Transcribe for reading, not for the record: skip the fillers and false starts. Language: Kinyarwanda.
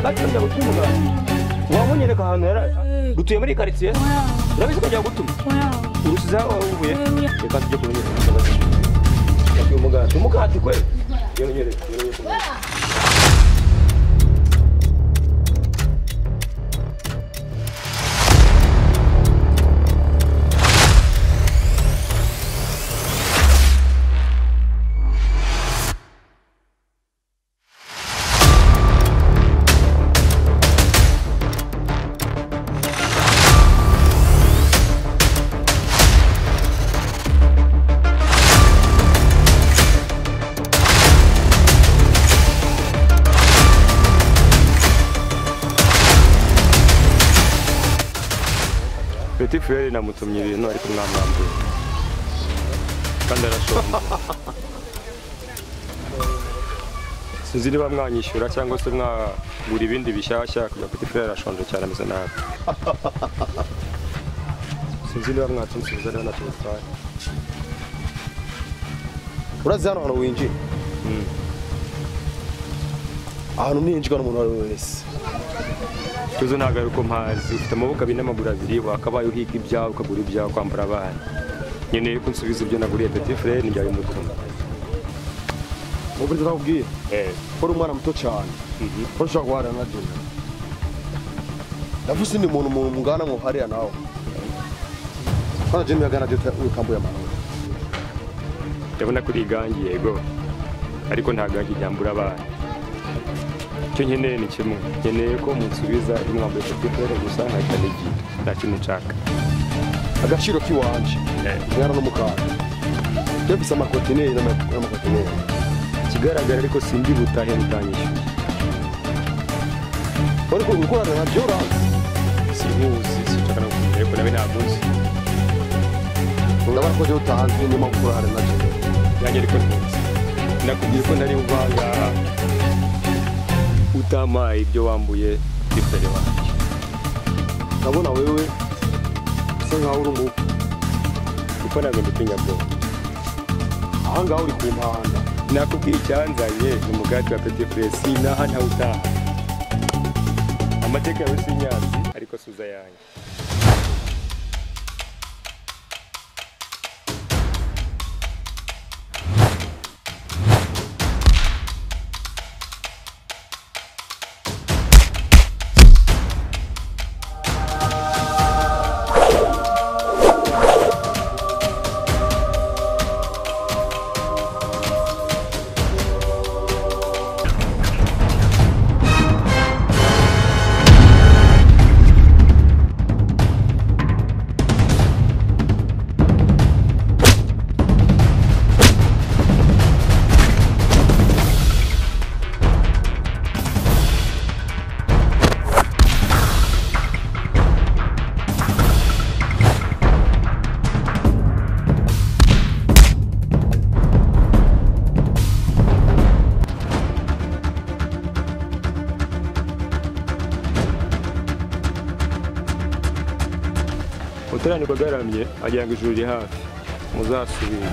Bakunda gutuma umugati. Wamunyereka ahantu yara gutuye muri karitse. Urabizi ko njya gutuma. Urusiza uvuye. Reka tujye kunyereka umugati. Yakiye umugati. Umugati kwe. Yonyereka. Petit frère namutumye ibintu ariko mwamwambuye kandi arashonje sinzi niba mwanyishyura cyangwa se mwagura ibindi bishyashya kugira Petit frère arashonje cyane ameze nabi sinzi niba mwatunsubiza rero natubutwaye urazi hano hantu winjiye ahantu ninjirwa n'umuntu uwo ari we wese tuzo ntago ari uko mpazi ufite amaboko abiri n'amaguru abiri wakabaye uhiga ibyawe ukagura ibyawe kwambara abana nkeneye ko nsubiza ibyo naguriye Petit frère njyaye umutungo ubu ndakubwiye ko uri umwana muto cyane ko ushobora guhara na Junior ndavuze ni umuntu mungana ngo hariya nawe kandi Junior yagana byo ukambuye amano ndabona kuri igangi yego ariko nta gangi ryambura abana icyo nkeneye ni kimwe nkeneye ko munsubiza imwambaye Petit frère gusa nkahita nigiye nta kintu nshaka agaciro k'iwanje mwana n'umukara yafise amakontineri n'amakontineri ikigaragara ariko sindi butahe mutanyishyuye ariko ukorana na Joranse simuzi sinshaka no kumenya ariko nawe ntamuzi ndabona ko byo utanze nyuma gukorana na Junior yanjye ariko ntuzi nakubwiye ko ntari uvanga utamaye ibyo wambuye Petit frère wanjye ndabona wewe usa nkaho uri umupu kuko ntabwo ndutinya bwo aha ngaho uri ku mpanda nakubwiye icyanzanye ni umugati wa Petit frère sinaha ntawutaha amateka yawe sinyazi ariko suza yanjye uteranirwa garamye agira ngo ijuru riri hafi muzasubire